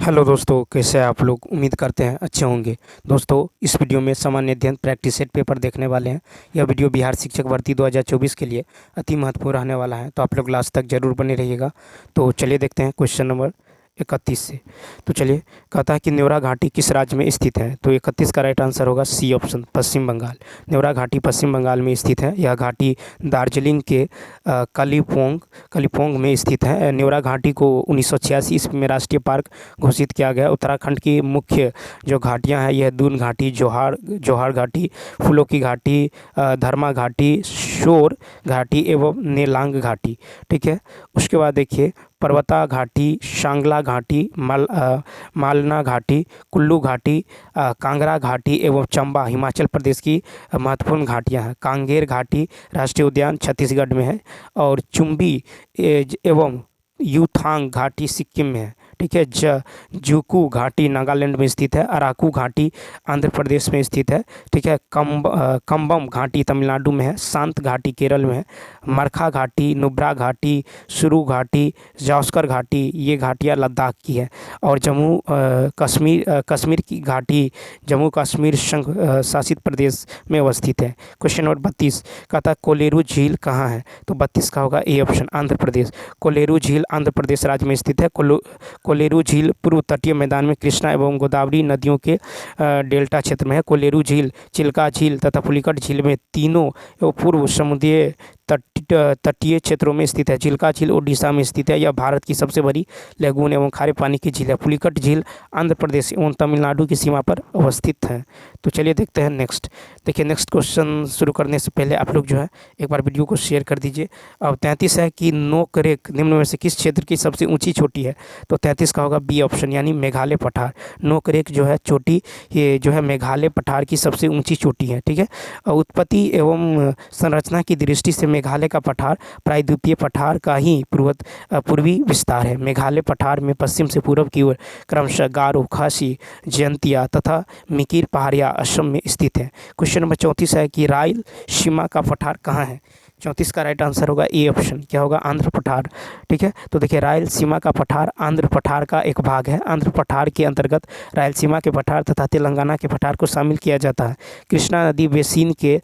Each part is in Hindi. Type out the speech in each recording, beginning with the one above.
हेलो दोस्तों, कैसे हैं आप लोग। उम्मीद करते हैं अच्छे होंगे। दोस्तों, इस वीडियो में सामान्य अध्ययन प्रैक्टिस सेट पेपर देखने वाले हैं। यह वीडियो बिहार शिक्षक भर्ती 2024 के लिए अति महत्वपूर्ण रहने वाला है, तो आप लोग लास्ट तक जरूर बने रहिएगा। तो चलिए देखते हैं क्वेश्चन नंबर 31 से। तो चलिए, कहता है कि नेवरा घाटी किस राज्य में स्थित है। तो 31 का राइट आंसर होगा सी ऑप्शन, पश्चिम बंगाल। नेवरा घाटी पश्चिम बंगाल में स्थित है। यह घाटी दार्जिलिंग के कलिम्पोंग में स्थित है। नेवरा घाटी को 1986 ईस्वी में राष्ट्रीय पार्क घोषित किया गया। उत्तराखंड की मुख्य जो घाटियां हैं, यह दून घाटी, जोहार घाटी, फूलों की घाटी, धर्मा घाटी, शोर घाटी एवं नेलांग घाटी। ठीक है। उसके बाद देखिए, पर्वता घाटी, शांगला घाटी, मालना घाटी, कुल्लू घाटी, कांगड़ा घाटी एवं चंबा हिमाचल प्रदेश की महत्वपूर्ण घाटियां हैं। कांगेर घाटी राष्ट्रीय उद्यान छत्तीसगढ़ में है। और चुम्बी एवं यूथांग घाटी सिक्किम में है। ठीक है। जुकू घाटी नागालैंड में स्थित है। अराकू घाटी आंध्र प्रदेश में स्थित है। ठीक है। कंबम घाटी तमिलनाडु में है। शांत घाटी केरल में है। मरखा घाटी, नुब्रा घाटी, सुरू घाटी, जास्कर घाटी, ये घाटियाँ लद्दाख की है। और कश्मीर की घाटी जम्मू कश्मीर संघ शासित प्रदेश में अवस्थित है। क्वेश्चन नंबर 32 कहता है कोलेरू झील कहाँ है। तो 32 का होगा ए ऑप्शन, आंध्र प्रदेश। कोलेरू झील आंध्र प्रदेश राज्य में स्थित है। कोलेरू झील पूर्व तटीय मैदान में कृष्णा एवं गोदावरी नदियों के डेल्टा क्षेत्र में है। कोलेरू झील, चिल्का झील तथा पुलिकट झील में तीनों पूर्व समुद्रीय तटीय क्षेत्रों में स्थित है। चिल्का झील उड़ीसा में स्थित है। यह भारत की सबसे बड़ी लैगून एवं खारे पानी की झील है। पुलिकट झील आंध्र प्रदेश एवं तमिलनाडु की सीमा पर अवस्थित है। तो चलिए देखते हैं नेक्स्ट। देखिए, नेक्स्ट क्वेश्चन शुरू करने से पहले आप लोग जो है एक बार वीडियो को शेयर कर दीजिए। अब 33 है कि नोकरेक निम्न में से किस क्षेत्र की सबसे ऊंची चोटी है। तो 33 का होगा बी ऑप्शन, यानी मेघालय पठार। नोकरेक जो है चोटी, ये जो है मेघालय पठार की सबसे ऊंची चोटी है। ठीक है। उत्पत्ति एवं संरचना की दृष्टि से मेघालय का पठार प्रायद्वीपीय पठार का ही पूर्वी विस्तार है। मेघालय पठार में पश्चिम से पूर्व की ओर क्रमशः गारो, खासी, जयंतिया तथा मिकिर पहाड़ियाँ असम में स्थित है। क्वेश्चन नंबर 34 है कि रायल सीमा का पठार कहाँ है। 34 का राइट आंसर होगा ए ऑप्शन, क्या होगा, आंध्र पठार। ठीक है। तो देखिए, रायलसीमा का पठार आंध्र पठार का एक भाग है। आंध्र पठार के अंतर्गत रायलसीमा के पठार तथा तेलंगाना के पठार को शामिल किया जाता है। कृष्णा नदी बेसिन के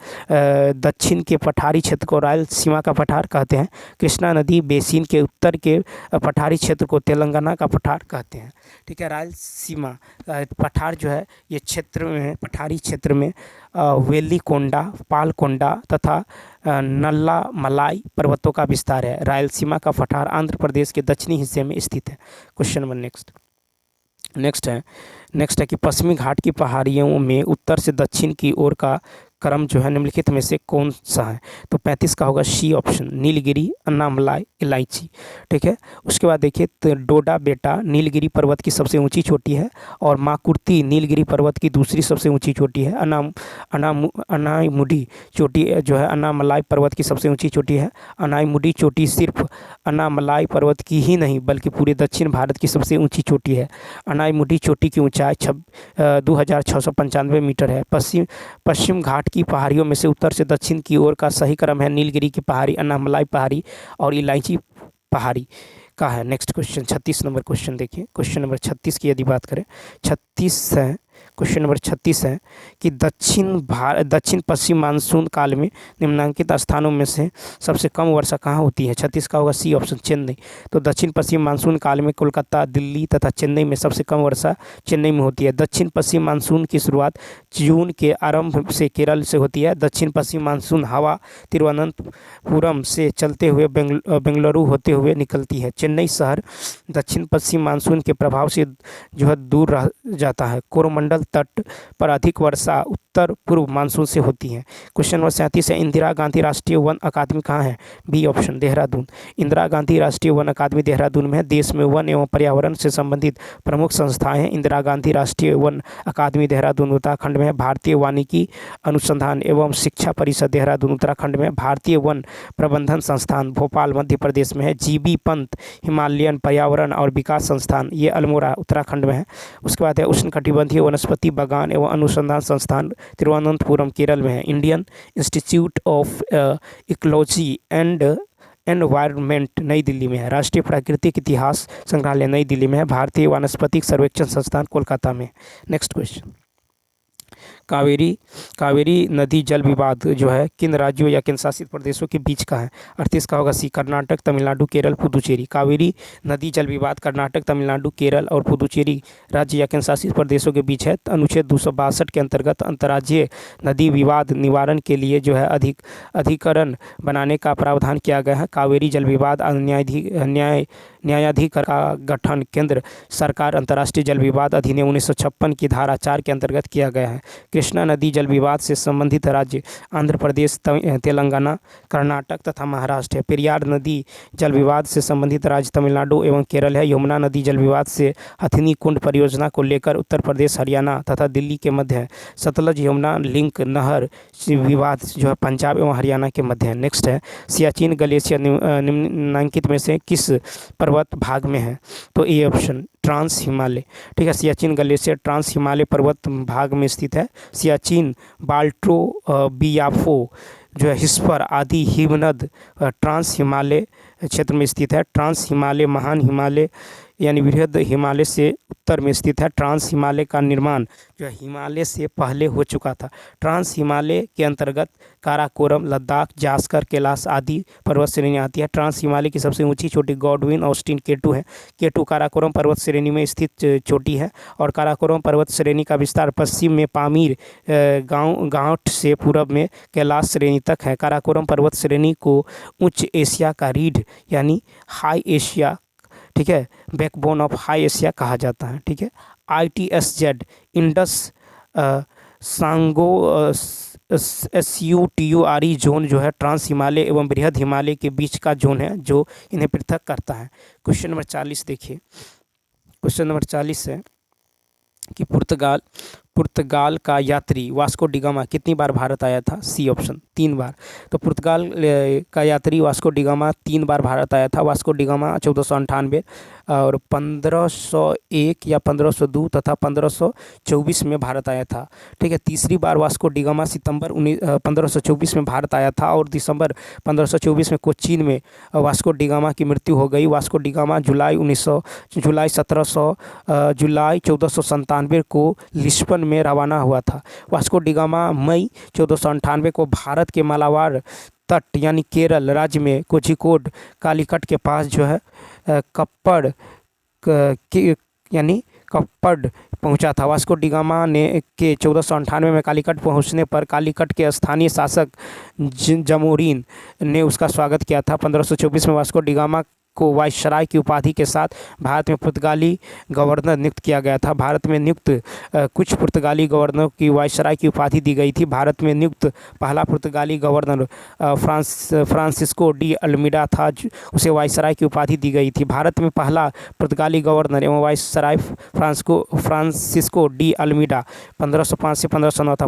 दक्षिण के पठारी क्षेत्र को रायलसीमा का पठार कहते हैं। कृष्णा नदी बेसिन के उत्तर के पठारी क्षेत्र को तेलंगाना का पठार कहते हैं। ठीक है। रायलसीमा पठार जो है, ये क्षेत्र में, पठारी क्षेत्र में वेलिकोंडा, पालकोंडा तथा नल्ला मलाई पर्वतों का विस्तार है। रायलसीमा का पठार आंध्र प्रदेश के दक्षिणी हिस्से में स्थित है। क्वेश्चन नंबर नेक्स्ट है कि पश्चिमी घाट की पहाड़ियों में उत्तर से दक्षिण की ओर का क्रम जो है निम्नलिखित में से कौन सा है। तो 35 का होगा सी ऑप्शन, नीलगिरी, अन्नामलाई, इलायची। ठीक है। उसके बाद देखिए, तो डोडा बेटा नीलगिरी पर्वत की सबसे ऊंची चोटी है। और माकुर्ती नीलगिरी पर्वत की दूसरी सबसे ऊंची चोटी है। अनाईमुडी चोटी जो है अन्नामलाई पर्वत की सबसे ऊंची चोटी है। अनाईमुडी चोटी सिर्फ अन्नामलाई पर्वत की ही नहीं बल्कि पूरे दक्षिण भारत की सबसे ऊंची चोटी है। अनाईमुडी चोटी की ऊंचाई 2695 मीटर है। पश्चिम घाट की पहाड़ियों में से उत्तर से दक्षिण की ओर का सही क्रम है नीलगिरी की पहाड़ी, अन्नामलाई पहाड़ी और इलायची पहाड़ी का है। नेक्स्ट क्वेश्चन 36 नंबर क्वेश्चन देखिए। क्वेश्चन नंबर 36 की यदि बात करें, 36 है, क्वेश्चन नंबर 36 है कि दक्षिण पश्चिम मानसून काल में निम्नलिखित स्थानों में से सबसे कम वर्षा कहाँ होती है। 36 का होगा सी ऑप्शन, चेन्नई। तो दक्षिण पश्चिम मानसून काल में कोलकाता, दिल्ली तथा चेन्नई में सबसे कम वर्षा चेन्नई में होती है। दक्षिण पश्चिम मानसून की शुरुआत जून के आरंभ से केरल से होती है। दक्षिण पश्चिम मानसून हवा तिरुवनंतपुरम से चलते हुए बेंगलुरु होते हुए निकलती है। चेन्नई शहर दक्षिण पश्चिम मानसून के प्रभाव से जो है दूर रह जाता है। कोरोमंडल तट पर अधिक वर्षा उत्तर पूर्व मानसून से होती है। क्वेश्चन नंबर 37 है, इंदिरा गांधी राष्ट्रीय वन अकादमी कहाँ है। B option, Dehradun. इंदिरा गांधी राष्ट्रीय वन अकादमी देहरादून में है। देश में वन एवं पर्यावरण से संबंधित प्रमुख संस्थाएं हैं। इंदिरा गांधी राष्ट्रीय वन अकादमी देहरादून उत्तराखंड में है। भारतीय वानिकी अनुसंधान एवं शिक्षा परिषद देहरादून उत्तराखंड में है। भारतीय वन प्रबंधन संस्थान भोपाल मध्य प्रदेश में है। जीबी पंत हिमालयन पर्यावरण और विकास संस्थान, ये अल्मोड़ा उत्तराखंड में है। उसके बाद है उष्णकटिबंधीय वनस्पति बागान एवं अनुसंधान संस्थान तिरुवनंतपुरम केरल में है। Indian institute of ecology and environment नई दिल्ली में है। राष्ट्रीय प्राकृतिक इतिहास संग्रहालय नई दिल्ली में है। भारतीय वानस्पतिक सर्वेक्षण संस्थान कोलकाता में। नेक्स्ट क्वेश्चन, कावेरी नदी जल विवाद जो है किन राज्यों या केंद्र शासित प्रदेशों के बीच का है? 38 का होगा सी, कर्नाटक, तमिलनाडु, केरल, पुदुचेरी। कावेरी नदी जल विवाद कर्नाटक, तमिलनाडु, केरल और पुदुचेरी राज्य या केंद्र शासित प्रदेशों के बीच है। अनुच्छेद 262 के अंतर्गत अंतर्राज्यीय नदी विवाद निवारण के लिए जो है अधिकरण बनाने का प्रावधान किया गया है। कावेरी जल विवाद न्यायाधिकरण का गठन केंद्र सरकार अंतर्राष्ट्रीय जल विवाद अधिनियम 1956 की धारा 4 के अंतर्गत किया गया है। कृष्णा नदी जल विवाद से संबंधित राज्य आंध्र प्रदेश, तेलंगाना, कर्नाटक तथा महाराष्ट्र है। पेरियार नदी जल विवाद से संबंधित राज्य तमिलनाडु एवं केरल है। यमुना नदी जल विवाद से हथिनी कुंड परियोजना को लेकर उत्तर प्रदेश, हरियाणा तथा दिल्ली के मध्य है। सतलज यमुना लिंक नहर विवाद जो है पंजाब एवं हरियाणा के मध्य है। नेक्स्ट है, सियाचिन ग्लेशियर निम्नलिखित में से किस पर्वत भाग में है? तो ए ऑप्शन ट्रांस हिमालय, ठीक है। सियाचिन ग्लेशियर ट्रांस हिमालय पर्वत भाग में स्थित है। सियाचिन, बाल्ट्रो, बियाफो जो है हिस्पर आदि हिमनद ट्रांस हिमालय क्षेत्र में स्थित है। ट्रांस हिमालय महान हिमालय यानी बृहद हिमालय से उत्तर में स्थित है। ट्रांस हिमालय का निर्माण जो है हिमालय से पहले हो चुका था। ट्रांस हिमालय के अंतर्गत काराकोरम, लद्दाख, जास्कर, कैलाश आदि पर्वत श्रेणी आती है। ट्रांस हिमालय की सबसे ऊंची चोटी गॉडविन ऑस्टिन केटू है। केटू काराकोरम पर्वत श्रेणी में स्थित चोटी है और काराकोरम पर्वत श्रेणी का विस्तार पश्चिम में पामीर गांठ से पूर्व में कैलाश श्रेणी तक है। काराकोरम पर्वत श्रेणी को उच्च एशिया का रीढ़ यानी हाई एशिया, ठीक है, बैकबोन ऑफ हाई एशिया कहा जाता है। ठीक है। ITSZ इंडस सांगो SUTURE जोन जो है ट्रांस हिमालय एवं बृहद हिमालय के बीच का जोन है जो इन्हें पृथक करता है। क्वेश्चन नंबर 40 देखिए। क्वेश्चन नंबर 40 है कि पुर्तगाल का यात्री वास्को डिगामा कितनी बार भारत आया था? सी ऑप्शन 3 बार। तो पुर्तगाल का यात्री वास्को डिगामा 3 बार भारत आया था। वास्को डिगामा 1498 और 1501 या 1502 तथा 1524 में भारत आया था। ठीक है। तीसरी बार वास्को डिगामा सितंबर 1524 में भारत आया था और दिसंबर 1524 में कोचीन में वास्को डिगामा की मृत्यु हो गई। वास्को डिगामा जुलाई 1497 को लिस्बन में रवाना हुआ था। वास्को डिगामा मई 1498 को भारत के मालाबार तट यानी केरल राज्य में कोझिकोड कालीकट के पास जो है कप्पड़ पहुंचा था। वास्को डिगामा ने के 1498 में कालीकट पहुंचने पर कालीकट के स्थानीय शासक जमोरीन ने उसका स्वागत किया था। 1524 में वास्को डिगामा को वायसराय की उपाधि के साथ भारत में पुर्तगाली गवर्नर नियुक्त किया गया था। भारत में नियुक्त कुछ पुर्तगाली गवर्नरों की वायसराय की उपाधि दी गई थी। भारत में नियुक्त पहला पुर्तगाली गवर्नर फ्रांसिस्को डी अल्मीडा था, उसे वायसराय की उपाधि दी गई थी। भारत में पहला पुर्तगाली गवर्नर एवं वायसराय फ्रांसिस्को डी अल्मीडा 1505 से 1509 था।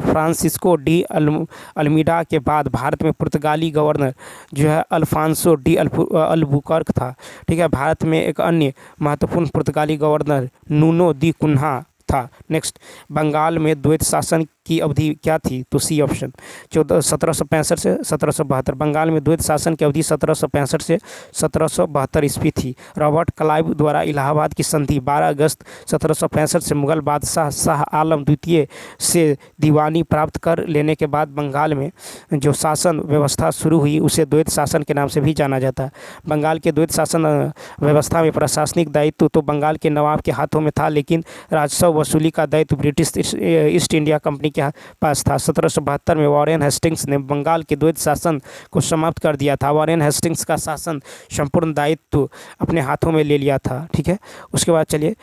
फ्रांसिस्को डी अल्मीडा के बाद भारत में पुर्तगाली गवर्नर जो है अल्फांसो डी अल्बुकर्क था। ठीक है। भारत में एक अन्य महत्वपूर्ण पुर्तगाली गवर्नर नूनो दी कुन्हा था। नेक्स्ट, बंगाल में द्वैत शासन की अवधि क्या थी? तो सी ऑप्शन 1765 से 1772। बंगाल में द्वैत शासन की अवधि 1765 से 1772 ईस्वी थी। रॉबर्ट क्लाइव द्वारा इलाहाबाद की संधि 12 अगस्त 1765 से मुगल बादशाह शाह आलम द्वितीय से दीवानी प्राप्त कर लेने के बाद बंगाल में जो शासन व्यवस्था शुरू हुई उसे द्वैत शासन के नाम से भी जाना जाता है। बंगाल के द्वैत शासन व्यवस्था में प्रशासनिक दायित्व तो बंगाल के नवाब के हाथों में था, लेकिन राजस्व वसूली का दायित्व ब्रिटिश ईस्ट इंडिया कंपनी के पास था। 1772 में वॉरेन हेस्टिंग्स ने बंगाल के द्वैत शासन को समाप्त कर दिया था। वॉरेन हेस्टिंग्स का शासन संपूर्ण दायित्व अपने हाथों में ले लिया था। ठीक है। उसके बाद चलिए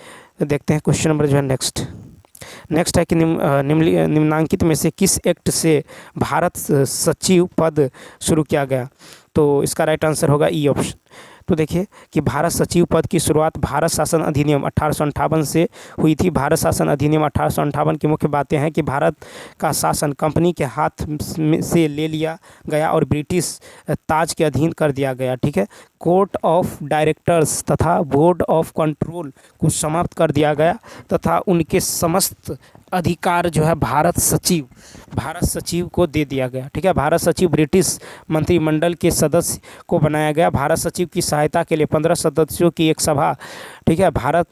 देखते हैं क्वेश्चन नंबर जो है नेक्स्ट है कि निम्नांकित में से किस एक्ट से भारत सचिव पद शुरू किया गया? तो इसका राइट आंसर होगा ई ऑप्शन। तो देखिए कि भारत सचिव पद की शुरुआत भारत शासन अधिनियम 1858 से हुई थी। भारत शासन अधिनियम 1858 की मुख्य बातें हैं कि भारत का शासन कंपनी के हाथ से ले लिया गया और ब्रिटिश ताज के अधीन कर दिया गया। ठीक है। कोर्ट ऑफ डायरेक्टर्स तथा बोर्ड ऑफ कंट्रोल को समाप्त कर दिया गया तथा उनके समस्त अधिकार जो है भारत सचिव को दे दिया गया। ठीक है, भारत सचिव ब्रिटिश मंत्रिमंडल के सदस्य को बनाया गया। भारत सचिव की सहायता के लिए 15 सदस्यों की एक सभा, ठीक है, भारत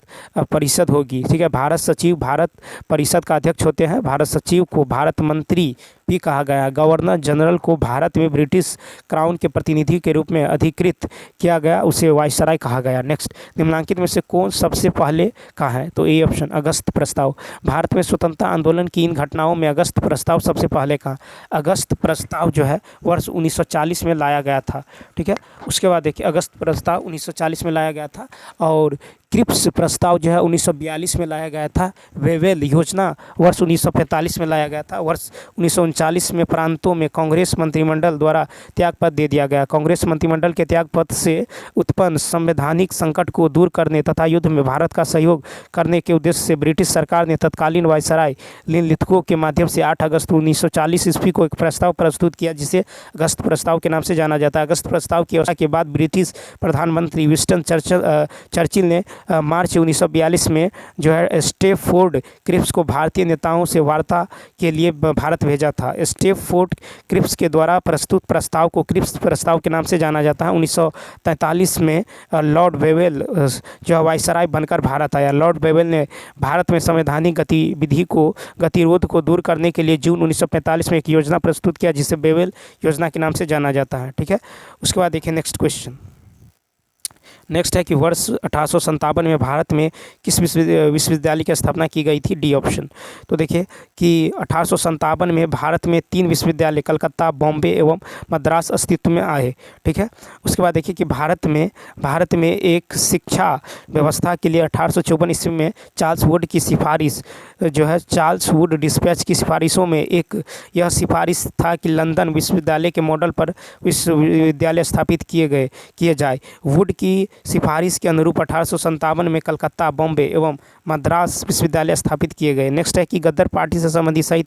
परिषद होगी। ठीक है, भारत सचिव भारत परिषद का अध्यक्ष होते हैं। भारत सचिव को भारत मंत्री भी कहा गया। गवर्नर जनरल को भारत में ब्रिटिश क्राउन के प्रतिनिधि के रूप में अधिकृत किया गया, उसे वायसराय कहा गया। नेक्स्ट, निम्नलिखित में से कौन सबसे पहले का है? तो ए ऑप्शन, अगस्त प्रस्ताव। भारत में स्वतंत्रता आंदोलन की इन घटनाओं में अगस्त प्रस्ताव सबसे पहले का। अगस्त प्रस्ताव जो है वर्ष 1940 में लाया गया था। ठीक है, उसके बाद देखिए अगस्त प्रस्ताव 1940 में लाया गया था और क्रिप्स प्रस्ताव जो है 1942 में लाया गया था। वेवेल योजना वर्ष 1945 में लाया गया था। वर्ष 1939 में प्रांतों में कांग्रेस मंत्रिमंडल द्वारा त्यागपत्र दे दिया गया। कांग्रेस मंत्रिमंडल के त्यागपत्र से उत्पन्न संवैधानिक संकट को दूर करने तथा युद्ध में भारत का सहयोग करने के उद्देश्य से ब्रिटिश सरकार ने तत्कालीन वायसराय लिथगो के माध्यम से 8 अगस्त 1940 ईस्वी को एक प्रस्ताव प्रस्तुत किया, जिसे अगस्त प्रस्ताव के नाम से जाना जाता है। अगस्त प्रस्ताव की घोषणा के बाद ब्रिटिश प्रधानमंत्री विंस्टन चर्चिल ने मार्च 1942 में जो है स्टैफोर्ड क्रिप्स को भारतीय नेताओं से वार्ता के लिए भारत भेजा था। स्टैफोर्ड क्रिप्स के द्वारा प्रस्तुत प्रस्ताव को क्रिप्स प्रस्ताव के नाम से जाना जाता है। 1943 में लॉर्ड वेवेल जो वायसराय बनकर भारत आया। लॉर्ड वेवेल ने भारत में संवैधानिक गतिरोध को दूर करने के लिए जून 1945 में एक योजना प्रस्तुत किया, जिसे वेवेल योजना के नाम से जाना जाता है। ठीक है, उसके बाद देखिए नेक्स्ट क्वेश्चन। नेक्स्ट है कि वर्ष 1857 में भारत में किस विश्वविद्यालय की स्थापना की गई थी? D option. तो देखिए कि 1857 में भारत में 3 विश्वविद्यालय कलकत्ता, बॉम्बे एवं मद्रास अस्तित्व में आए। ठीक है, उसके बाद देखिए कि भारत में एक शिक्षा व्यवस्था के लिए 1854 ईस्वी में चार्ल्स वुड की सिफारिश जो है चार्ल्स वुड डिस्पैच की सिफारिशों में एक यह सिफारिश था कि लंदन विश्वविद्यालय के मॉडल पर विश्वविद्यालय स्थापित किए जाए। वुड की सिफारिश के अनुरूप 1857 में कलकत्ता, बॉम्बे एवं मद्रास विश्वविद्यालय स्थापित किए गए। नेक्स्ट है कि गद्दार पार्टी से संबंधित सही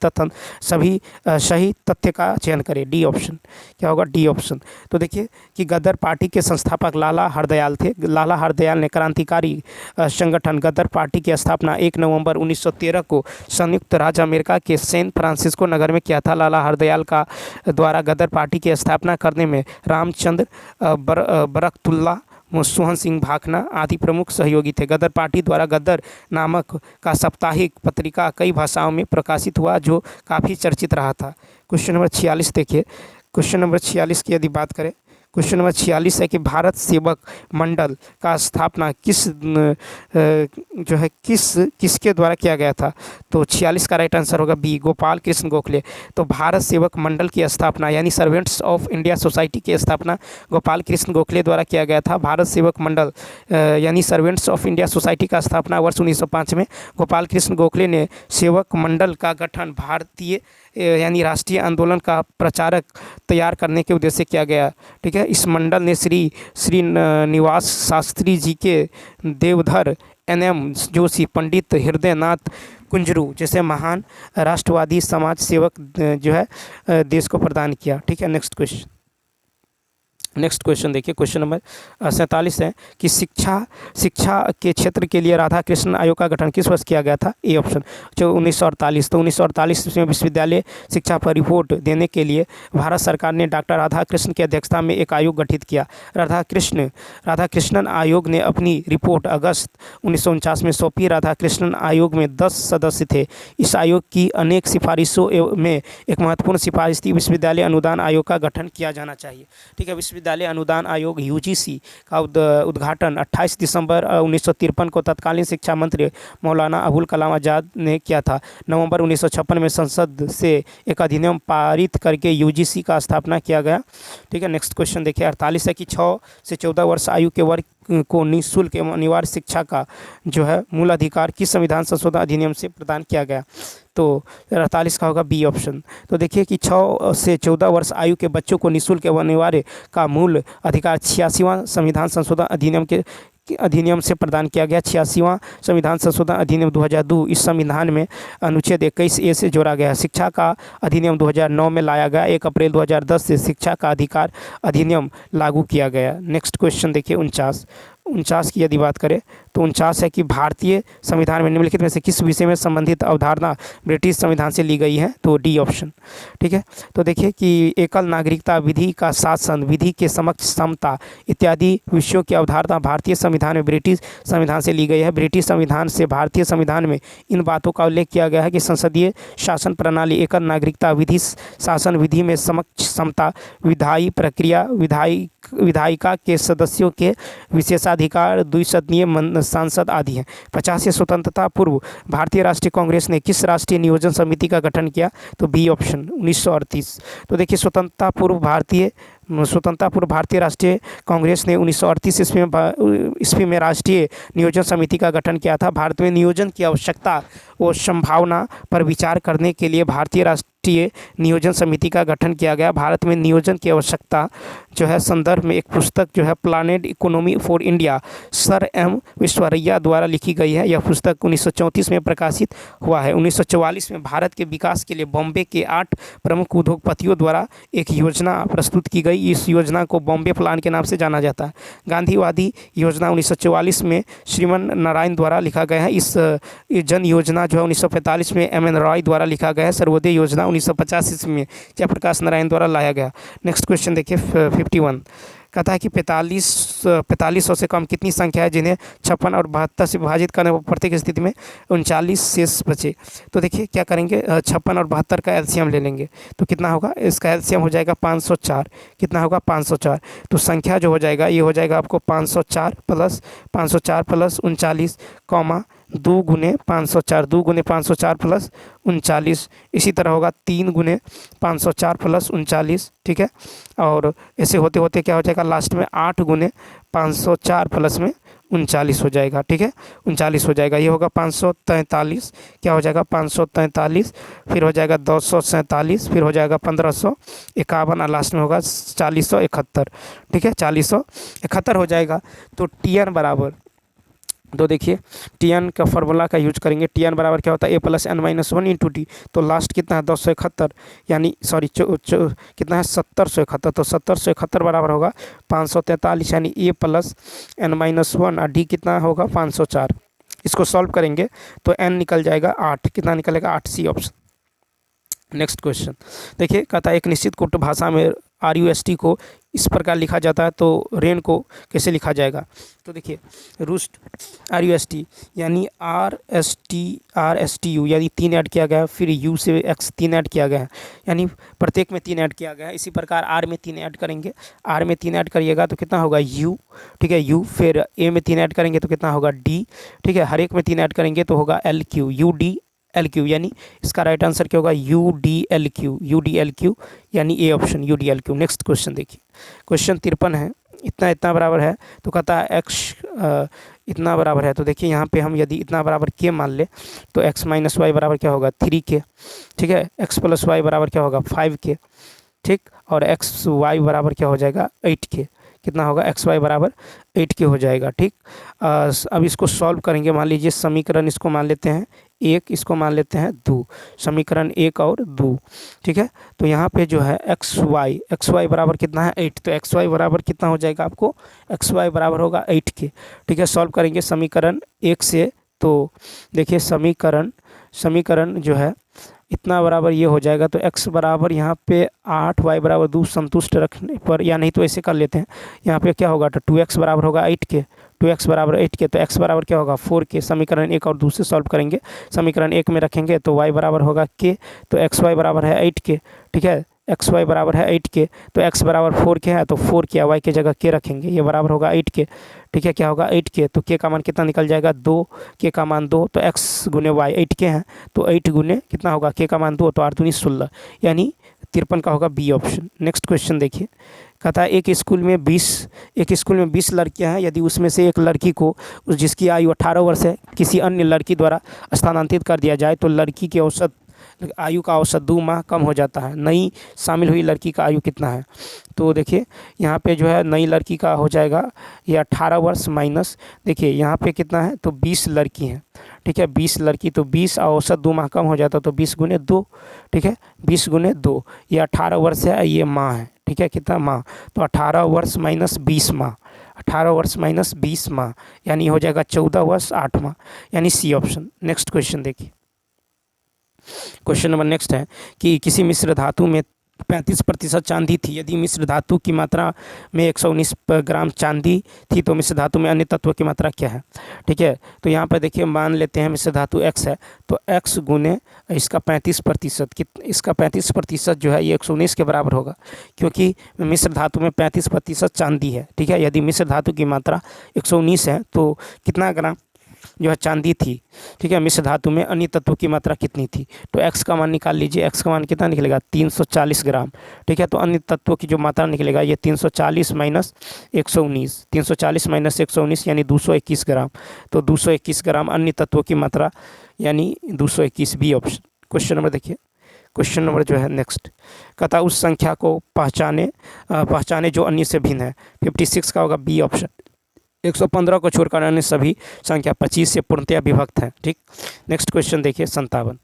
तथ्य का चयन करें। डी ऑप्शन, क्या होगा? D option. तो देखिए कि गद्दार पार्टी के संस्थापक लाला हरदयाल थे। लाला हरदयाल ने क्रांतिकारी संगठन गद्दार पार्टी की स्थापना 1 नवंबर 1913 को संयुक्त राज्य अमेरिका के सैन फ्रांसिस्को नगर में किया था। लाला हरदयाल का द्वारा गद्दार पार्टी की स्थापना करने में रामचंद्र बरकतुल्ला, सोहन सिंह भाखना आदि प्रमुख सहयोगी थे। गदर पार्टी द्वारा गदर नामक का साप्ताहिक पत्रिका कई भाषाओं में प्रकाशित हुआ, जो काफ़ी चर्चित रहा था। क्वेश्चन नंबर 46 देखिए। क्वेश्चन नंबर 46 की यदि बात करें, क्वेश्चन नंबर 46 है कि भारत सेवक मंडल का स्थापना किसके द्वारा किया गया था? तो 46 का राइट आंसर होगा बी, गोपाल कृष्ण गोखले। तो भारत सेवक मंडल की स्थापना यानी सर्वेंट्स ऑफ इंडिया सोसाइटी की स्थापना गोपाल कृष्ण गोखले द्वारा किया गया था। भारत सेवक मंडल यानी सर्वेंट्स ऑफ इंडिया सोसाइटी का स्थापना वर्ष 1905 में गोपाल कृष्ण गोखले ने सेवक मंडल का गठन भारतीय यानी राष्ट्रीय आंदोलन का प्रचारक तैयार करने के उद्देश्य से किया गया। ठीक है, इस मंडल ने श्री निवास शास्त्री जी के, देवधर NM जोशी, पंडित हृदयनाथ कुंजरू जैसे महान राष्ट्रवादी समाज सेवक जो है देश को प्रदान किया। ठीक है, नेक्स्ट क्वेश्चन देखिए। क्वेश्चन नंबर 47 है कि शिक्षा के क्षेत्र के लिए राधा कृष्ण आयोग का गठन किस वर्ष किया गया था? ए ऑप्शन, जो 1948। तो 1948 में विश्वविद्यालय शिक्षा पर रिपोर्ट देने के लिए भारत सरकार ने डॉक्टर राधा कृष्ण की अध्यक्षता में एक आयोग गठित किया। राधाकृष्णन आयोग ने अपनी रिपोर्ट अगस्त 1949 में सौंपी। राधाकृष्णन आयोग में 10 सदस्य थे। इस आयोग की अनेक सिफारिशों में एक महत्वपूर्ण सिफारिश थी, विश्वविद्यालय अनुदान आयोग का गठन किया जाना चाहिए। ठीक है, विश्वविद्यालय अनुदान आयोग UGC का उद्घाटन 28 दिसंबर 1953 को तत्कालीन शिक्षा मंत्री मौलाना अबुल कलाम आज़ाद ने किया था। नवंबर 1956 में संसद से एक अधिनियम पारित करके UGC का स्थापना किया गया। ठीक है, नेक्स्ट क्वेश्चन देखिए। 48 है कि 6 से 14 वर्ष आयु के वर्ग को निःशुल्क एवं अनिवार्य शिक्षा का जो है मूल अधिकार किस संविधान संशोधन अधिनियम से प्रदान किया गया? तो 48 का होगा बी ऑप्शन। तो देखिए कि 6 से 14 वर्ष आयु के बच्चों को निःशुल्क एवं अनिवार्य का मूल अधिकार 86वां संविधान संशोधन अधिनियम से प्रदान किया गया। 86वां संविधान संशोधन अधिनियम 2002 इस संविधान में अनुच्छेद 21A से जोड़ा गया। शिक्षा का अधिनियम 2009 में लाया गया। 1 अप्रैल 2010 से शिक्षा का अधिकार अधिनियम लागू किया गया। नेक्स्ट क्वेश्चन देखिए 49 की यदि बात करें तो 49 है कि भारतीय संविधान में निम्नलिखित में से किस विषय में संबंधित अवधारणा ब्रिटिश संविधान से ली गई है, तो डी ऑप्शन। ठीक है, तो देखिए कि एकल नागरिकता, विधि का शासन, विधि के समक्ष समता इत्यादि विषयों की अवधारणा भारतीय संविधान में ब्रिटिश संविधान से ली गई है। ब्रिटिश संविधान से भारतीय संविधान में इन बातों का उल्लेख किया गया है कि संसदीय शासन प्रणाली, एकल नागरिकता, विधि शासन, विधि में समक्ष समता, विधायी प्रक्रिया, विधायिका के सदस्यों के विशेषाधिकार, द्विसदनीय सांसद आदि हैं। 50 स्वतंत्रता पूर्व भारतीय राष्ट्रीय कांग्रेस ने किस राष्ट्रीय नियोजन समिति का गठन किया, तो बी ऑप्शन 1938। तो देखिए स्वतंत्रता पूर्व भारतीय राष्ट्रीय कांग्रेस ने 1938 ईस्वी में राष्ट्रीय नियोजन समिति का गठन किया था। भारत में नियोजन की आवश्यकता और संभावना पर विचार करने के लिए भारतीय राष्ट्रीय नियोजन समिति का गठन किया गया। भारत में नियोजन की आवश्यकता जो है संदर्भ में एक पुस्तक जो है planned economy for India, sir M Visvesvaraya द्वारा लिखी गई है। यह पुस्तक 1934 में प्रकाशित हुआ है। 1944 में भारत के विकास के लिए बॉम्बे के 8 प्रमुख उद्योगपतियों द्वारा एक योजना प्रस्तुत की गई। इस योजना को बॉम्बे प्लान के नाम से जाना जाता है। गांधीवादी योजना 1944 में श्रीमन नारायण द्वारा लिखा गया है। इस जन योजना जो है 1945 में एम.एन. रॉय द्वारा लिखा गया है। सर्वोदय योजना 1950 ईस्वी में जयप्रकाश नारायण द्वारा लाया गया। नेक्स्ट क्वेश्चन देखिए 51 कहता है कि 4500 से कम कितनी संख्या है जिन्हें 56 और 72 से विभाजित करने पर प्रत्येक स्थिति में 39 शेष बचे। तो देखिए क्या करेंगे, 56 और 72 का एलसीएम ले लेंगे तो कितना होगा, इसका एलसीएम हो जाएगा 504। कितना होगा 504। तो संख्या जो हो जाएगा ये हो जाएगा आपको 504 प्लस 39 कॉमा 2 गुने 504, 2 गुने 504 प्लस 39। इसी तरह होगा 3 गुने 504 प्लस 39। ठीक है, और ऐसे होते होते क्या हो जाएगा लास्ट में 8 गुने 504 प्लस में 39 हो जाएगा। ठीक है, 39 हो जाएगा। ये होगा 543। क्या हो जाएगा 543, फिर हो जाएगा 247, फिर हो जाएगा 1551 और लास्ट में होगा 4071। ठीक है, 4071 हो जाएगा। तो टीएन बराबर, तो देखिए टीएन का फार्मूला का यूज करेंगे। टीएन बराबर क्या होता है, a+n-1 इंटू टी। तो लास्ट कितना है 271, यानी सॉरी कितना है 771। तो 771 बराबर होगा 543, यानी a+n-1 और डी कितना होगा 504। इसको सॉल्व करेंगे तो n निकल जाएगा 8। कितना निकलेगा 8, सी ऑप्शन। नेक्स्ट क्वेश्चन देखिए, कहता है एक निश्चित कुट भाषा में RUST को इस प्रकार लिखा जाता है, तो रेन को कैसे लिखा जाएगा। तो देखिए रूस्ट RUST यानी RSTU यानी 3 ऐड किया गया है, फिर U से X 3 ऐड किया गया है, यानी प्रत्येक में 3 ऐड किया गया है। इसी प्रकार R में 3 ऐड करेंगे, R में 3 ऐड करिएगा तो कितना होगा U। ठीक है, U, फिर A में 3 ऐड करेंगे तो कितना होगा D। ठीक है, हर एक में 3 ऐड करेंगे तो होगा LQ, UDLQ, यानी इसका राइट आंसर क्या होगा UDLQ, यानी A option UDLQ। Next question देखिए, क्वेश्चन 53 है। इतना बराबर है तो कहता है x इतना बराबर है। तो देखिए यहाँ पे हम यदि इतना बराबर k मान ले तो x माइनस वाई बराबर क्या होगा 3k। ठीक है, x प्लस वाई बराबर क्या होगा 5k। ठीक, और एक्स वाई बराबर क्या हो जाएगा 8k। कितना होगा एक्स वाई बराबर 8k हो जाएगा। ठीक, अब इसको सॉल्व करेंगे। मान लीजिए समीकरण इसको मान लेते हैं 1, इसको मान लेते हैं 2, समीकरण 1 और 2। ठीक है, तो यहाँ पे जो है एक्स वाई बराबर कितना है 8। तो एक्स वाई बराबर कितना हो जाएगा आपको, एक्स वाई बराबर होगा 8k। ठीक है, सॉल्व करेंगे समीकरण 1 से। तो देखिए समीकरण जो है इतना बराबर ये हो जाएगा। तो x बराबर यहाँ पे 8, y बराबर 2 संतुष्ट रखने पर, या नहीं तो ऐसे कर लेते हैं, यहाँ पे क्या होगा तो 2x बराबर होगा 8k, 2x बराबर 8k। तो x बराबर क्या होगा 4k। समीकरण 1 और 2 से सॉल्व करेंगे। समीकरण 1 में रखेंगे तो y बराबर होगा k, तो xy बराबर है 8k। ठीक है, xy बराबर है 8k, तो x बराबर 4k है, तो 4k y की जगह k रखेंगे, ये बराबर होगा 8k। ठीक है, क्या होगा 8k, तो k का मान कितना निकल जाएगा 2, k का मान 2, तो x गुने y 8k है, तो 8 गुने कितना होगा k का मान 2, तो 8 दूनी 16, यानी 53 का होगा बी ऑप्शन। नेक्स्ट क्वेश्चन देखिए, कहता है एक स्कूल में 20 लड़कियां हैं। यदि उसमें से एक लड़की को जिसकी आयु 18 वर्ष है किसी अन्य लड़की द्वारा स्थानांतरित कर दिया जाए तो लड़की की औसत आयु का औसत 2 माह कम हो जाता है। नई शामिल हुई लड़की का आयु कितना है। तो देखिए यहाँ पे जो है नई लड़की का हो जाएगा ये 18 वर्ष माइनस, देखिए यहाँ पे कितना है तो 20 लड़की हैं। ठीक है, 20 लड़की, तो 20 औसत 2 माह कम हो जाता है, तो 20 गुने 2। ठीक है, 20 गुने 2, ये 18 वर्ष है, ये माह है। ठीक है, कितना माह, तो 18 वर्ष माइनस 20 माह, 18 वर्ष माइनस 20 माह, यानी हो जाएगा 14 वर्ष 8 माह, यानी सी ऑप्शन। नेक्स्ट क्वेश्चन देखिए, क्वेश्चन नंबर नेक्स्ट है कि किसी मिश्र धातु में 35% चांदी थी। यदि मिश्र धातु की मात्रा में 119 ग्राम चांदी थी तो मिश्र धातु में अन्य तत्वों की मात्रा क्या है? ठीक है, तो यहाँ पर देखिए मान लेते हैं मिश्र धातु x है, तो x गुने इसका 35%, इसका 35% जो है ये 119 के बराबर होगा, क्योंकि मिश्र धातु में 35% चांदी है। ठीक है, यदि मिश्र धातु की मात्रा 119 है तो कितना ग्राम जो है चांदी थी? ठीक है, मिश्र धातु में अन्य तत्वों की मात्रा कितनी थी? तो x का मान निकाल लीजिए, x का मान कितना निकलेगा? 340 ग्राम। ठीक है, तो अन्य तत्वों की जो मात्रा निकलेगा ये 340 माइनस 119, 340 माइनस 119 यानी 221 ग्राम। तो 221 ग्राम अन्य तत्वों की मात्रा यानी 221, बी ऑप्शन। क्वेश्चन नंबर देखिए, क्वेश्चन नंबर जो है नेक्स्ट, कहता उस संख्या को पहचाने जो अन्य से भिन्न है। 56 का होगा बी ऑप्शन। 115 को छोड़कर अन्य सभी संख्या 25 से पूर्णतया विभक्त है। ठीक, नेक्स्ट क्वेश्चन देखिए 57,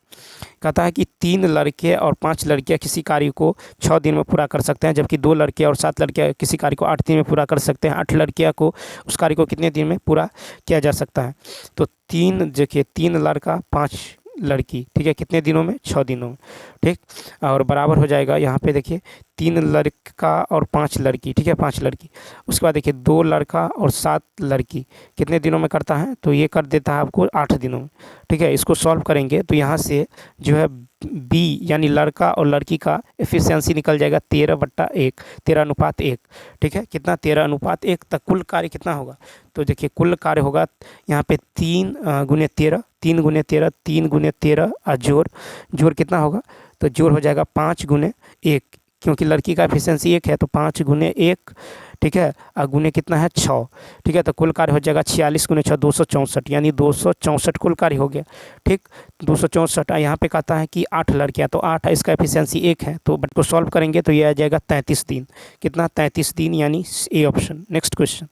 कहता है कि 3 लड़के और 5 लड़कियां किसी कार्य को 6 दिन में पूरा कर सकते हैं, जबकि 2 लड़के और 7 लड़कियां किसी कार्य को 8 दिन में पूरा कर सकते हैं। 8 लड़कियां को उस कार्य को कितने दिन में पूरा किया जा सकता है? तो 3 लड़का 5 लड़की, ठीक है, कितने दिनों में? 6 दिनों में। ठीक, और बराबर हो जाएगा यहाँ पे देखिए 3 लड़का और 5 लड़की, ठीक है, 5 लड़की। उसके बाद देखिए 2 लड़का और 7 लड़की कितने दिनों में करता है? तो ये कर देता है आपको 8 दिनों में। ठीक है, इसको सॉल्व करेंगे तो यहाँ से जो है बी यानी लड़का और लड़की का एफिशिएंसी निकल जाएगा 13/1, 13:1। ठीक है, कितना? 13:1। तक कुल कार्य कितना होगा? तो देखिए कुल कार्य होगा यहाँ पे 3 गुने 13, 3 गुने 13, 3 गुने 13 और जोड़ कितना होगा? तो जोड़ हो जाएगा 5 गुने 1, क्योंकि लड़की का एफिशिएंसी 1 है तो 5 गुने 1, ठीक है, और गुने कितना है? 6। ठीक है, तो कुल कार्य हो जाएगा 46 गुने 6, 264, यानी 264 कुल कार्य हो गया। ठीक, 264। यहाँ पे कहता है कि 8 लड़कियाँ, तो 8 है, इसका एफिशिएंसी 1 है, तो बट को सॉल्व करेंगे तो ये आ जाएगा 33 दिन। कितना? 33 दिन, यानी ए ऑप्शन। नेक्स्ट क्वेश्चन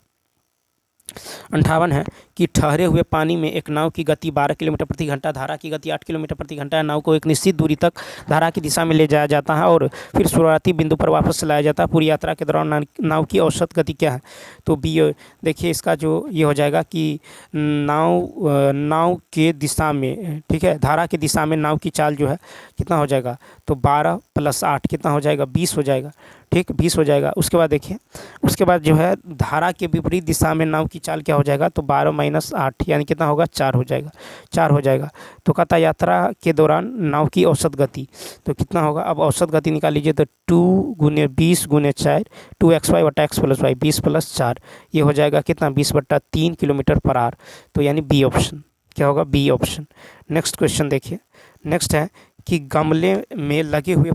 58 है कि ठहरे हुए पानी में एक नाव की गति 12 किलोमीटर प्रति घंटा, धारा की गति 8 किलोमीटर प्रति घंटा है। नाव को एक निश्चित दूरी तक धारा की दिशा में ले जाया जाता है और फिर शुरुआती बिंदु पर वापस लाया जाता है। पूरी यात्रा के दौरान नाव की औसत गति क्या है? तो बी देखिए इसका जो ये हो जाएगा कि नाव के दिशा में, ठीक है, धारा की दिशा में नाव की चाल जो है कितना हो जाएगा? तो 12 + 8 कितना हो जाएगा? 20 हो जाएगा। ठीक, 20 हो जाएगा। उसके बाद देखिए, उसके बाद जो है धारा के विपरीत दिशा में नाव की चाल क्या हो जाएगा? तो 12 - 8 यानी कितना होगा? 4 हो जाएगा, 4 हो जाएगा। तो कहता यात्रा के दौरान नाव की औसत गति तो कितना होगा? अब औसत गति निकाल लीजिए, तो 2 गुने 20 गुने 4, 2xy + x + y, 20 + 4, ये हो जाएगा कितना? 20/3 km/h। तो यानी बी ऑप्शन क्या होगा? B option. नेक्स्ट क्वेश्चन देखिए, नेक्स्ट है कि गमले में लगे हुए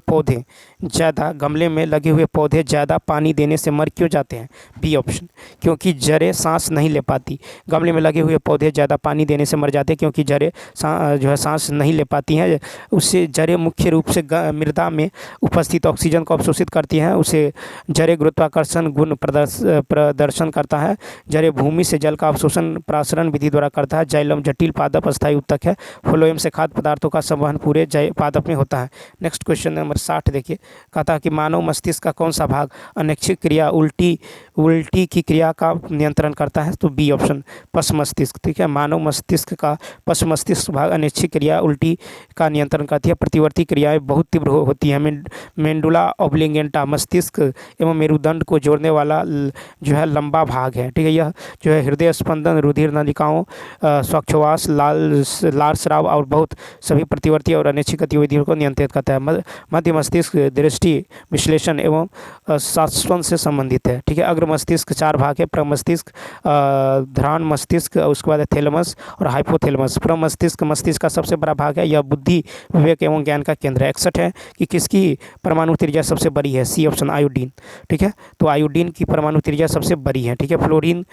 पौधे ज़्यादा पानी देने से मर क्यों जाते हैं? बी ऑप्शन, क्योंकि जड़ें सांस नहीं ले पाती। गमले में लगे हुए पौधे ज़्यादा पानी देने से मर जाते हैं क्योंकि जड़ें जो है सांस नहीं ले पाती हैं। उससे जड़ें मुख्य रूप से मृदा में उपस्थित ऑक्सीजन को अवशोषित करती हैं। उसे जड़ें गुरुत्वाकर्षण गुण प्रदर्शन करता है। जड़ें भूमि से जल का अवशोषण प्रासरण विधि द्वारा करता है। जाइलम जटिल पादप अस्थायी उत्तक है। फ्लोएम से खाद्य पदार्थों का संवहन पूरे पादप में होता है। नेक्स्ट क्वेश्चन नंबर 60 देखिए, कहता है कि मानव मस्तिष्क का कौन सा भाग अनैच्छिक क्रिया उल्टी की क्रिया का नियंत्रण करता है? तो बी ऑप्शन, पश्च मस्तिष्क। ठीक है, मानव मस्तिष्क का पश्च मस्तिष्क भाग अनैच्छिक क्रिया उल्टी का नियंत्रण करती है। प्रतिवर्ती क्रियाएं बहुत तीव्र होती हैं। मेंडुला ऑब्लिंगेंटा मस्तिष्क एवं मेरुदंड को जोड़ने वाला जो है लंबा भाग है। ठीक है, यह जो है हृदय स्पंदन, रुधिर नलिकाओं, श्वासोच्छ्वास, लाल स्राव और बहुत सभी प्रतिवर्ती और अनैच्छिक गतिविधियों को नियंत्रित करता है। मध्य मस्तिष्क दृष्टि विश्लेषण एवं शाश्वत से संबंधित है। ठीक है, अग्र मस्तिष्क 4 भाग है, प्रमस्तिष्क, ध्रान मस्तिष्क, उसके बाद थैलेमस और हाइपोथैलेमस। प्रमस्तिष्क का सबसे बड़ा भाग है। यह बुद्धि, विवेक एवं ज्ञान का केंद्र है। 61 है कि किसकी परमाणु त्रिज्या सबसे बड़ी है? C option, iodine. ठीक है, तो आयोडीन की परमाणु त्रिज्या सबसे बड़ी है। ठीक है, फ्लोरीन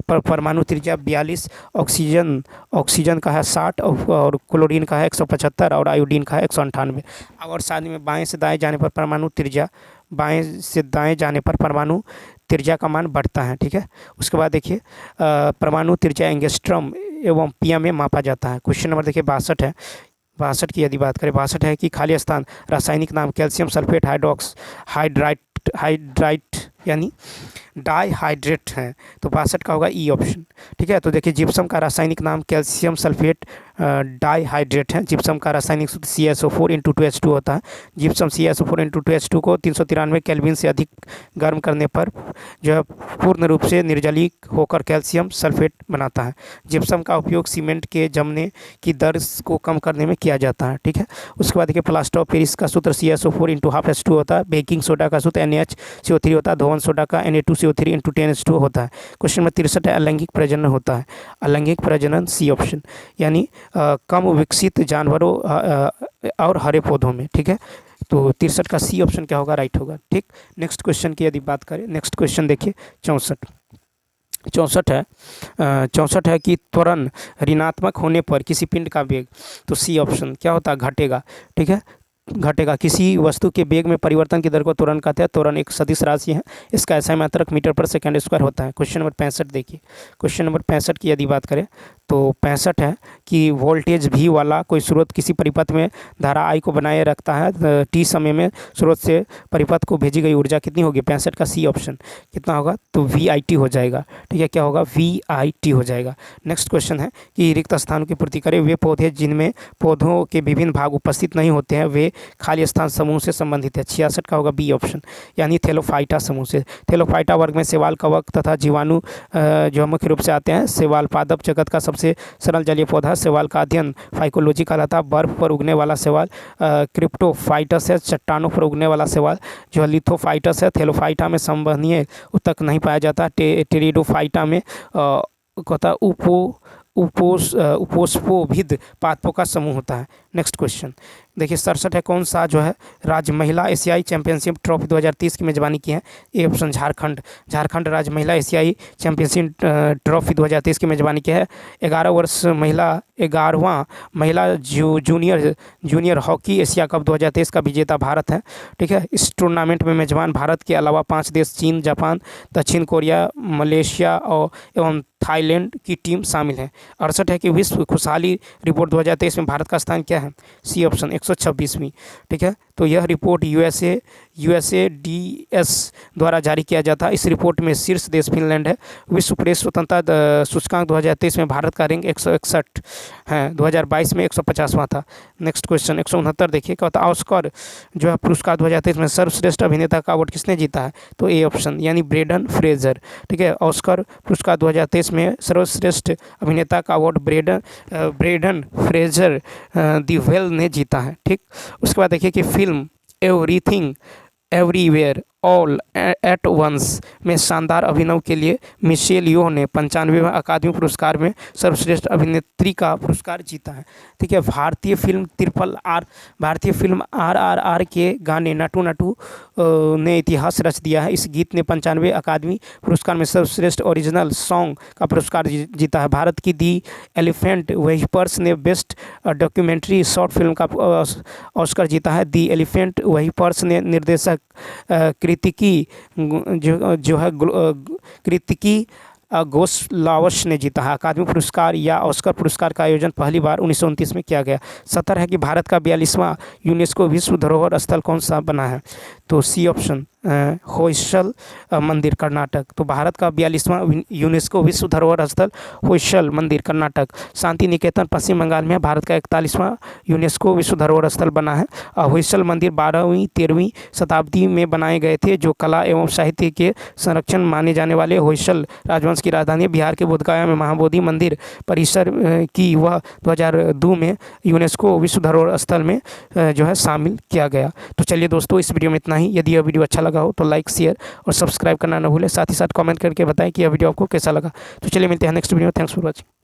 परमाणु त्रिज्या 42, ऑक्सीजन का है 60 और क्लोरीन का है 175 और आयोडीन का है 198। और साथ में बाएं से दाएं जाने पर परमाणु त्रिज्या का मान बढ़ता है। ठीक है, उसके बाद देखिए परमाणु त्रिज्या एंगस्ट्रॉम एवं पीएम में मापा जाता है। क्वेश्चन नंबर देखिए 62 है। 62 की यदि बात करें, 62 है कि खाली स्थान रासायनिक नाम कैल्शियम सल्फेट हाइड्राइट यानी डाइहाइड्रेट हैं, तो 62 का होगा ई ऑप्शन। ठीक है, तो देखिए जिप्सम का रासायनिक नाम कैल्शियम सल्फेट डाइहाइड्रेट है। जिप्सम का रासायनिक सूत्र CaSO4 × 2H2 होता है। जिप्सम CaSO4 × 2H2 को 393 केल्विन से अधिक गर्म करने पर जो है पूर्ण रूप से निर्जलीय होकर कैल्शियम सल्फेट बनाता है। जिप्सम का उपयोग सीमेंट के जमने की दर को कम करने में किया जाता है। ठीक है, उसके बाद देखिए प्लास्टर ऑफ पेरिस का सूत्र CaSO4 × 1/2H2 होता है। बेकिंग सोडा का सूत्र NaHCO3 होता है। धोवन सोडा का Na2CO3 × 10H2 होता है। क्वेश्चन नंबर 63 है, अलैंगिक प्रजनन होता है। अलैंगिक प्रजनन सी ऑप्शन, यानी कम विकसित जानवरों और हरे पौधों में। ठीक है, तो 63 का सी ऑप्शन क्या होगा, राइट होगा। ठीक, नेक्स्ट क्वेश्चन की यदि बात करें, नेक्स्ट क्वेश्चन देखिए 64 है कि त्वरण ऋणात्मक होने पर किसी पिंड का वेग, तो सी ऑप्शन क्या होता है, घटेगा। ठीक है, घटेगा। किसी वस्तु के वेग में परिवर्तन की दर को त्वरण कहते हैं। त्वरण एक सदिश राशि है, इसका ऐसा मात्रक मीटर/सेकंड² होता है। क्वेश्चन नंबर 65 देखिए, क्वेश्चन नंबर 65 की यदि बात करें तो 65 है कि वोल्टेज V वाला कोई स्रोत किसी परिपथ में धारा I को बनाए रखता है। t समय में स्रोत से परिपथ को भेजी गई ऊर्जा कितनी होगी, 65 का सी ऑप्शन कितना होगा, तो VIT हो जाएगा। ठीक है, क्या होगा, VIT हो जाएगा। नेक्स्ट क्वेश्चन है कि रिक्त स्थानों की पूर्ति करें। वे पौधे जिनमें पौधों के विभिन्न भाग उपस्थित नहीं होते हैं वे खाली स्थान समूह से संबंधित है। 66 का होगा बी ऑप्शन, यानी थेलोफाइटा समूह से। थेलोफाइटा वर्ग में शैवाल, कवक तथा जीवाणु जो मुख्य रूप से आते हैं। शैवाल पादप जगत का सबसे सरल जलीय पौधा। शैवाल का अध्ययन फाइकोलॉजी कहलाता है। बर्फ पर उगने वाला शैवाल क्रिप्टोफाइटस है। चट्टानों पर उगने वाला शैवाल जो है लिथोफाइटस है। थेलोफाइटा में संवहनीय उत्तक नहीं पाया जाता। टेरिडोफाइटा में कहता उपोष्पोभिद पादपों का समूह होता है। नेक्स्ट क्वेश्चन देखिए 67 है, कौन सा जो है राज्य महिला एशियाई चैंपियनशिप ट्रॉफी 2030 की मेजबानी की है। A option Jharkhand. झारखंड राज्य महिला एशियाई चैंपियनशिप ट्रॉफी 2030 की मेजबानी की है। 11वां महिला जूनियर हॉकी एशिया कप 2023 का विजेता भारत है। ठीक है, इस टूर्नामेंट में मेजबान भारत के अलावा 5 देश चीन, जापान, दक्षिण कोरिया, मलेशिया और एवं थाईलैंड की टीम शामिल है। 68 है कि विश्व खुशहाली रिपोर्ट 2023 में भारत का स्थान क्या है, सी ऑप्शन 126वीं। ठीक है, तो यह रिपोर्ट USAID द्वारा जारी किया जाता है। इस रिपोर्ट में शीर्ष देश फिनलैंड है। विश्व प्रेस स्वतंत्रता सूचकांक 2023 में भारत का रैंक 161 है। 2022 में 150वां था। नेक्स्ट क्वेश्चन 169 देखिए, क्या होता है, ऑस्कर जो है पुरस्कार 2023 में सर्वश्रेष्ठ अभिनेता का अवार्ड किसने जीता है, तो ए ऑप्शन, यानी ब्रेंडन फ्रेजर। ठीक है, ऑस्कर पुरस्कार 2023 में सर्वश्रेष्ठ अभिनेता का award Brendan Fraser the whale ने जीता है। ठीक, उसके बाद देखिए कि film everything everywhere all at once में शानदार अभिनव के लिए मिशेल योह ने 95वें अकादमी पुरस्कार में सर्वश्रेष्ठ अभिनेत्री का पुरस्कार जीता है। ठीक है, भारतीय फिल्म RRR के गाने नटू नटू ने इतिहास रच दिया है। इस गीत ने 95वें अकादमी पुरस्कार में सर्वश्रेष्ठ ओरिजिनल सॉन्ग का पुरस्कार जीता है। भारत की दी एलिफेंट वेहिपर्स ने बेस्ट डॉक्यूमेंट्री शॉर्ट फिल्म का ऑस्कर जीता है। दी एलिफेंट वेहिपर्स ने निर्देशक कृतिकी गोसलावश ने जीता है। अकादमी पुरस्कार या ऑस्कर पुरस्कार का आयोजन पहली बार 1929 में किया गया। 70 है कि भारत का 42वां यूनेस्को विश्व धरोहर स्थल कौन सा बना है, तो सी ऑप्शन होयसल मंदिर कर्नाटक। तो भारत का 42वां यूनेस्को विश्व धरोहर स्थल होयसल मंदिर कर्नाटक। शांति निकेतन पश्चिम बंगाल में भारत का 41वां यूनेस्को विश्व धरोहर स्थल बना है। होयसल मंदिर 12वीं 13वीं शताब्दी में बनाए गए थे। जो कला एवं साहित्य के संरक्षण माने जाने वाले होयसल राजवंश की राजधानी बिहार के बोधगया में महाबोधि मंदिर परिसर की वह 2002 में यूनेस्को विश्व धरोहर स्थल में जो है शामिल किया गया। तो चलिए दोस्तों, इस वीडियो में इतना ही। यदि यह वीडियो अच्छा लगा हो तो लाइक, शेयर और सब्सक्राइब करना न भूलें। साथ ही साथ कमेंट करके बताएं कि यह वीडियो आपको कैसा लगा। तो चलिए मिलते हैं नेक्स्ट वीडियो में। Thanks for watching.